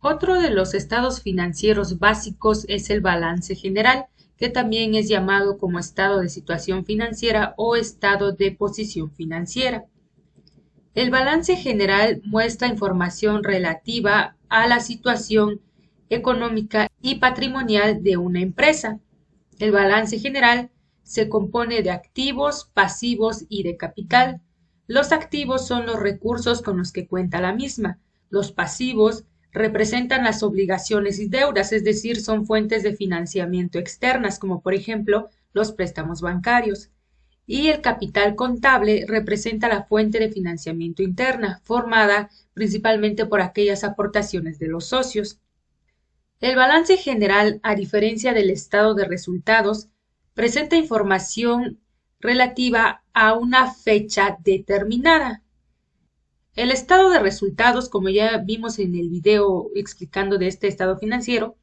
Otro de los estados financieros básicos es el balance general, que también es llamado como estado de situación financiera o estado de posición financiera. El balance general muestra información relativa a la situación económica y patrimonial de una empresa. El balance general se compone de activos, pasivos y de capital. Los activos son los recursos con los que cuenta la misma. Los pasivos representan las obligaciones y deudas, es decir, son fuentes de financiamiento externas, como por ejemplo los préstamos bancarios. Y el capital contable representa la fuente de financiamiento interna, formada principalmente por aquellas aportaciones de los socios. El balance general, a diferencia del estado de resultados, presenta información relativa a una fecha determinada. El estado de resultados, como ya vimos en el video explicando de este estado financiero,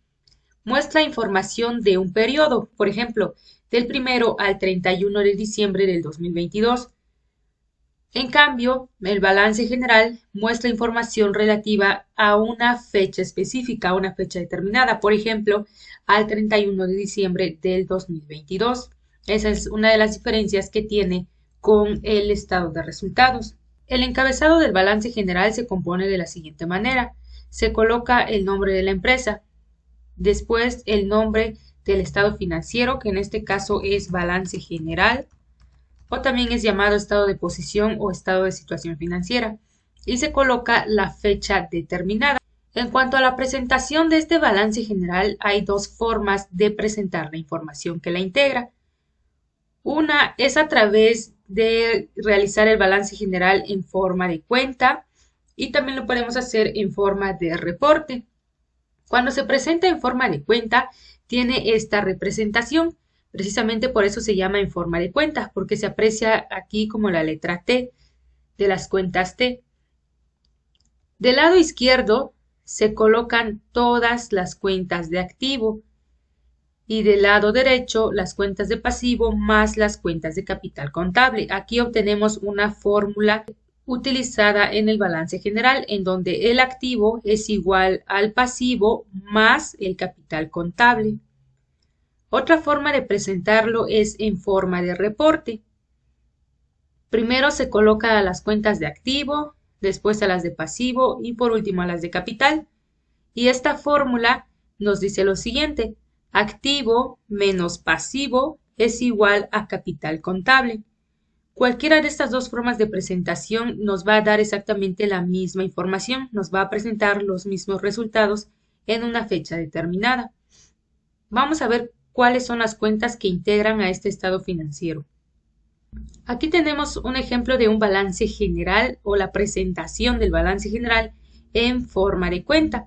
muestra información de un periodo, por ejemplo, del 1 al 31 de diciembre del 2022. En cambio, el balance general muestra información relativa a una fecha específica, a una fecha determinada, por ejemplo, al 31 de diciembre del 2022. Esa es una de las diferencias que tiene con el estado de resultados. El encabezado del balance general se compone de la siguiente manera. Se coloca el nombre de la empresa, después el nombre del estado financiero, que en este caso es balance general, o también es llamado estado de posición o estado de situación financiera, y se coloca la fecha determinada. En cuanto a la presentación de este balance general, hay dos formas de presentar la información que la integra. Una es a través de realizar el balance general en forma de cuenta y también lo podemos hacer en forma de reporte. Cuando se presenta en forma de cuenta, tiene esta representación. Precisamente por eso se llama en forma de cuenta, porque se aprecia aquí como la letra T de las cuentas T. Del lado izquierdo se colocan todas las cuentas de activo y del lado derecho las cuentas de pasivo más las cuentas de capital contable. Aquí obtenemos una fórmula utilizada en el balance general, en donde el activo es igual al pasivo más el capital contable. Otra forma de presentarlo es en forma de reporte. Primero se coloca a las cuentas de activo, después a las de pasivo y por último a las de capital. Y esta fórmula nos dice lo siguiente: activo menos pasivo es igual a capital contable. Cualquiera de estas dos formas de presentación nos va a dar exactamente la misma información, nos va a presentar los mismos resultados en una fecha determinada. Vamos a ver cuáles son las cuentas que integran a este estado financiero. Aquí tenemos un ejemplo de un balance general o la presentación del balance general en forma de cuenta.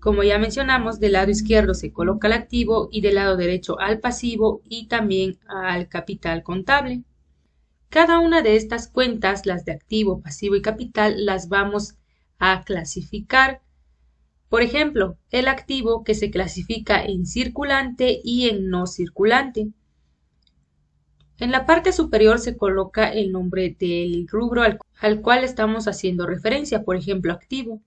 Como ya mencionamos, del lado izquierdo se coloca el activo y del lado derecho al pasivo y también al capital contable. Cada una de estas cuentas, las de activo, pasivo y capital, las vamos a clasificar. Por ejemplo, el activo que se clasifica en circulante y en no circulante. En la parte superior se coloca el nombre del rubro al cual estamos haciendo referencia, por ejemplo, activo.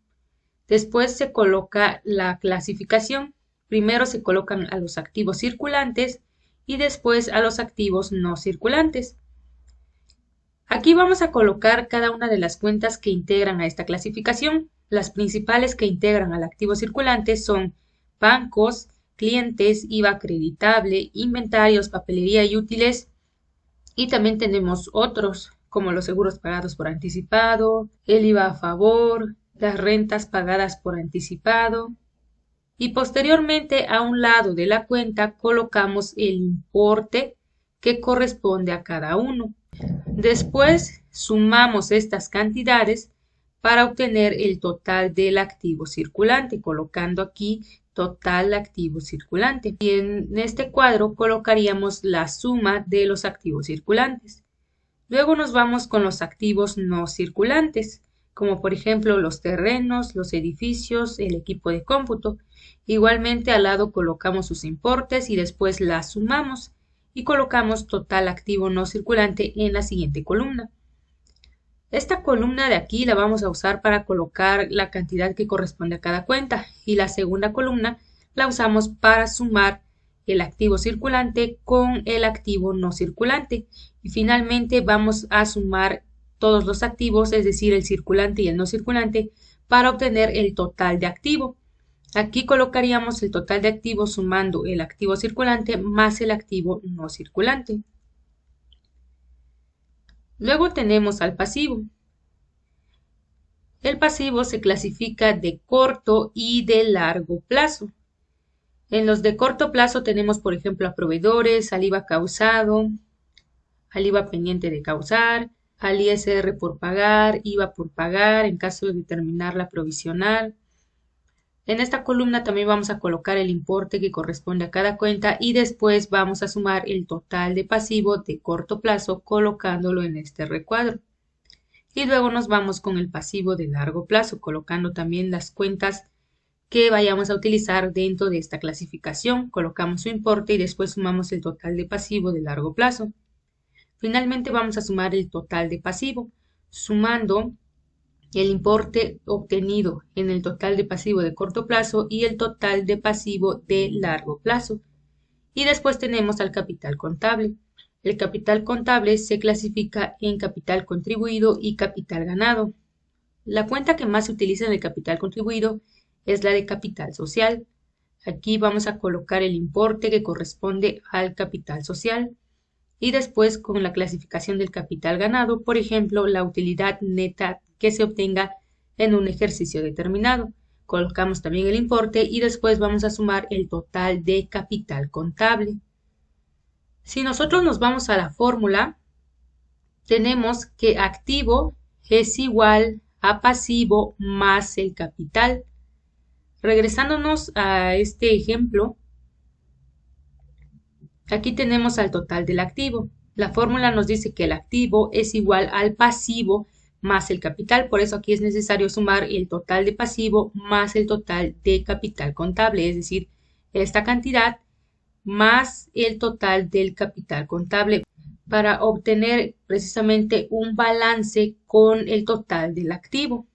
Después se coloca la clasificación. Primero se colocan a los activos circulantes y después a los activos no circulantes. Aquí vamos a colocar cada una de las cuentas que integran a esta clasificación. Las principales que integran al activo circulante son bancos, clientes, IVA acreditable, inventarios, papelería y útiles. Y también tenemos otros, como los seguros pagados por anticipado, el IVA a favor, las rentas pagadas por anticipado. Y posteriormente, a un lado de la cuenta, colocamos el importe que corresponde a cada uno. Después, sumamos estas cantidades para obtener el total del activo circulante, colocando aquí total activo circulante. Y en este cuadro colocaríamos la suma de los activos circulantes. Luego nos vamos con los activos no circulantes, como por ejemplo los terrenos, los edificios, el equipo de cómputo. Igualmente al lado colocamos sus importes y después las sumamos y colocamos total activo no circulante en la siguiente columna. Esta columna de aquí la vamos a usar para colocar la cantidad que corresponde a cada cuenta y la segunda columna la usamos para sumar el activo circulante con el activo no circulante y finalmente vamos a sumar todos los activos, es decir, el circulante y el no circulante, para obtener el total de activo. Aquí colocaríamos el total de activos sumando el activo circulante más el activo no circulante. Luego tenemos al pasivo. El pasivo se clasifica de corto y de largo plazo. En los de corto plazo tenemos, por ejemplo, a proveedores, al IVA causado, al IVA pendiente de causar, al ISR por pagar, IVA por pagar en caso de determinar la provisional. En esta columna también vamos a colocar el importe que corresponde a cada cuenta y después vamos a sumar el total de pasivo de corto plazo colocándolo en este recuadro. Y luego nos vamos con el pasivo de largo plazo, colocando también las cuentas que vayamos a utilizar dentro de esta clasificación. Colocamos su importe y después sumamos el total de pasivo de largo plazo. Finalmente vamos a sumar el total de pasivo, sumando el importe obtenido en el total de pasivo de corto plazo y el total de pasivo de largo plazo. Y después tenemos al capital contable. El capital contable se clasifica en capital contribuido y capital ganado. La cuenta que más se utiliza en el capital contribuido es la de capital social. Aquí vamos a colocar el importe que corresponde al capital social. Y después con la clasificación del capital ganado, por ejemplo, la utilidad neta que se obtenga en un ejercicio determinado. Colocamos también el importe y después vamos a sumar el total de capital contable. Si nosotros nos vamos a la fórmula, tenemos que activo es igual a pasivo más el capital. Regresándonos a este ejemplo, aquí tenemos al total del activo. La fórmula nos dice que el activo es igual al pasivo más el capital, por eso aquí es necesario sumar el total de pasivo más el total de capital contable, es decir, esta cantidad más el total del capital contable para obtener precisamente un balance con el total del activo.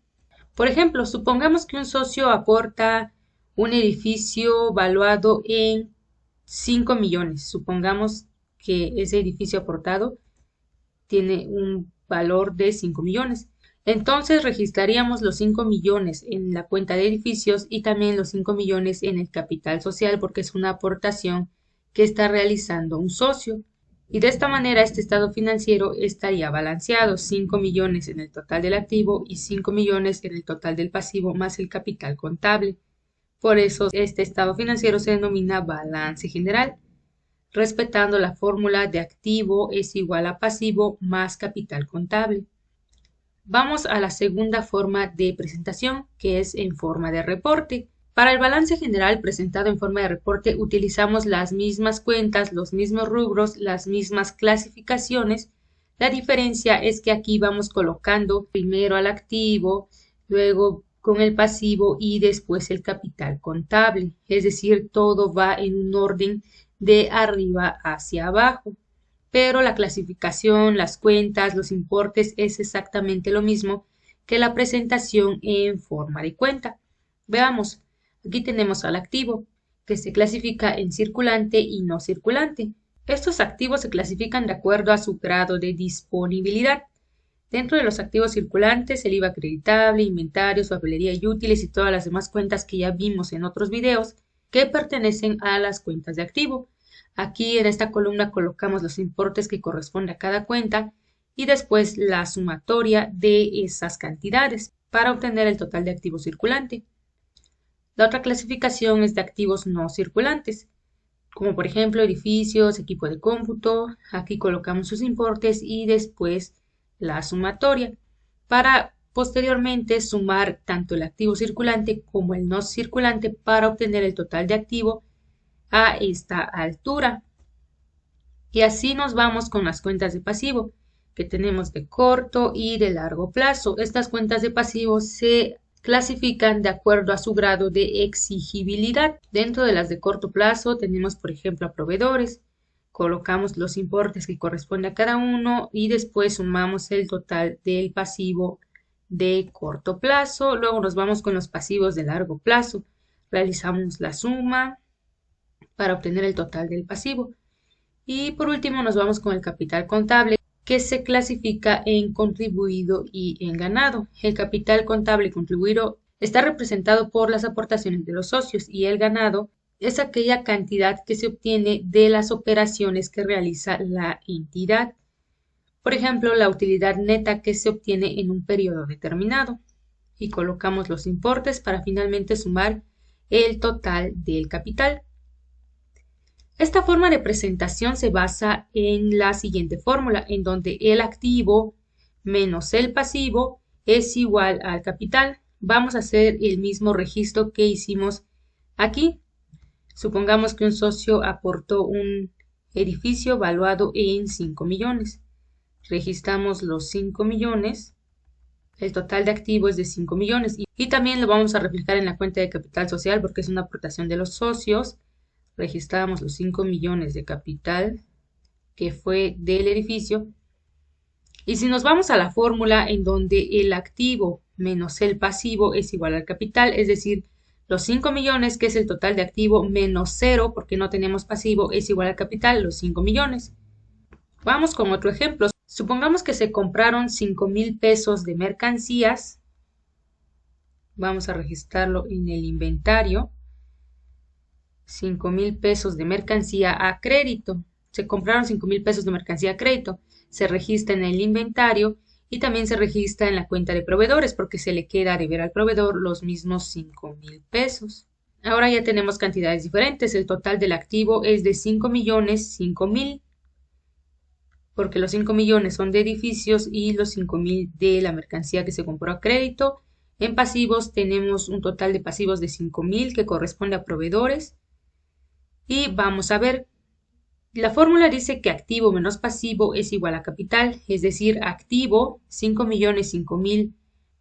Por ejemplo, supongamos que un socio aporta un edificio valuado en 5 millones. Supongamos que ese edificio aportado tiene un valor de 5 millones. Entonces registraríamos los 5 millones en la cuenta de edificios y también los 5 millones en el capital social porque es una aportación que está realizando un socio. Y de esta manera este estado financiero estaría balanceado, 5 millones en el total del activo y 5 millones en el total del pasivo más el capital contable. Por eso este estado financiero se denomina balance general, respetando la fórmula de activo es igual a pasivo más capital contable. Vamos a la segunda forma de presentación, que es en forma de reporte. Para el balance general presentado en forma de reporte utilizamos las mismas cuentas, los mismos rubros, las mismas clasificaciones. La diferencia es que aquí vamos colocando primero al activo, luego con el pasivo y después el capital contable. Es decir, todo va en un orden de arriba hacia abajo. Pero la clasificación, las cuentas, los importes es exactamente lo mismo que la presentación en forma de cuenta. Veamos. Aquí tenemos al activo, que se clasifica en circulante y no circulante. Estos activos se clasifican de acuerdo a su grado de disponibilidad. Dentro de los activos circulantes, el IVA acreditable, inventarios, papelería y útiles y todas las demás cuentas que ya vimos en otros videos que pertenecen a las cuentas de activo. Aquí en esta columna colocamos los importes que corresponde a cada cuenta y después la sumatoria de esas cantidades para obtener el total de activo circulante. La otra clasificación es de activos no circulantes, como por ejemplo edificios, equipo de cómputo. Aquí colocamos sus importes y después la sumatoria para posteriormente sumar tanto el activo circulante como el no circulante para obtener el total de activo a esta altura. Y así nos vamos con las cuentas de pasivo que tenemos de corto y de largo plazo. Estas cuentas de pasivo se clasifican de acuerdo a su grado de exigibilidad. Dentro de las de corto plazo tenemos, por ejemplo, a proveedores colocamos los importes que corresponde a cada uno y después sumamos el total del pasivo de corto plazo. Luego nos vamos con los pasivos de largo plazo. Realizamos la suma para obtener el total del pasivo. Y por último nos vamos con el capital contable, que se clasifica en contribuido y en ganado. El capital contable y contribuido está representado por las aportaciones de los socios y el ganado es aquella cantidad que se obtiene de las operaciones que realiza la entidad. Por ejemplo, la utilidad neta que se obtiene en un periodo determinado. Y colocamos los importes para finalmente sumar el total del capital. Esta forma de presentación se basa en la siguiente fórmula, en donde el activo menos el pasivo es igual al capital. Vamos a hacer el mismo registro que hicimos aquí. Supongamos que un socio aportó un edificio valuado en 5 millones. Registramos los 5 millones. El total de activo es de 5 millones. Y también lo vamos a reflejar en la cuenta de capital social porque es una aportación de los socios. Registramos los 5 millones de capital que fue del edificio. Y si nos vamos a la fórmula en donde el activo menos el pasivo es igual al capital, es decir, los 5 millones, que es el total de activo, menos 0, porque no tenemos pasivo, es igual al capital, los 5 millones. Vamos con otro ejemplo. Supongamos que se compraron 5,000 pesos de mercancías. Vamos a registrarlo en el inventario. 5,000 pesos de mercancía a crédito. Se compraron 5,000 pesos de mercancía a crédito. Se registra en el inventario y también se registra en la cuenta de proveedores porque se le queda deber al proveedor los mismos 5,000 pesos. Ahora ya tenemos cantidades diferentes. El total del activo es de 5 millones 5,000 porque los 5 millones son de edificios y los 5,000 de la mercancía que se compró a crédito. En pasivos tenemos un total de pasivos de 5,000 que corresponde a proveedores. Y vamos a ver, la fórmula dice que activo menos pasivo es igual a capital, es decir, activo 5 millones 5,000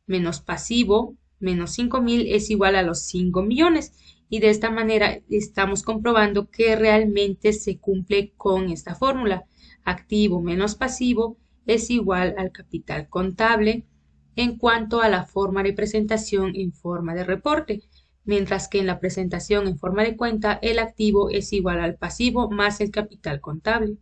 menos pasivo menos 5,000 es igual a los 5 millones. Y de esta manera estamos comprobando que realmente se cumple con esta fórmula. Activo menos pasivo es igual al capital contable en cuanto a la forma de presentación en forma de reporte. Mientras que en la presentación en forma de cuenta el activo es igual al pasivo más el capital contable.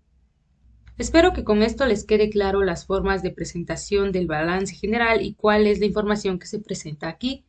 Espero que con esto les quede claro las formas de presentación del balance general y cuál es la información que se presenta aquí.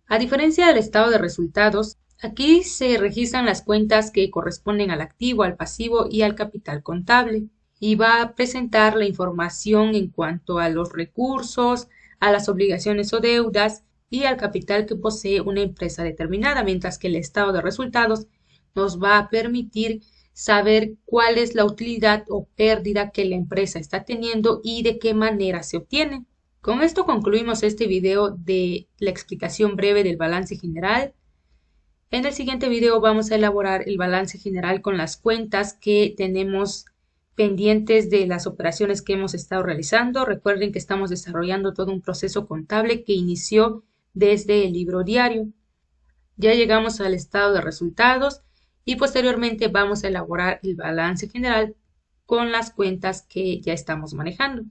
A diferencia del estado de resultados, aquí se registran las cuentas que corresponden al activo, al pasivo y al capital contable y va a presentar la información en cuanto a los recursos, a las obligaciones o deudas y al capital que posee una empresa determinada, mientras que el estado de resultados nos va a permitir saber cuál es la utilidad o pérdida que la empresa está teniendo y de qué manera se obtiene. Con esto concluimos este video de la explicación breve del balance general. En el siguiente video vamos a elaborar el balance general con las cuentas que tenemos pendientes de las operaciones que hemos estado realizando. Recuerden que estamos desarrollando todo un proceso contable que inició desde el libro diario. Ya llegamos al estado de resultados y posteriormente vamos a elaborar el balance general con las cuentas que ya estamos manejando.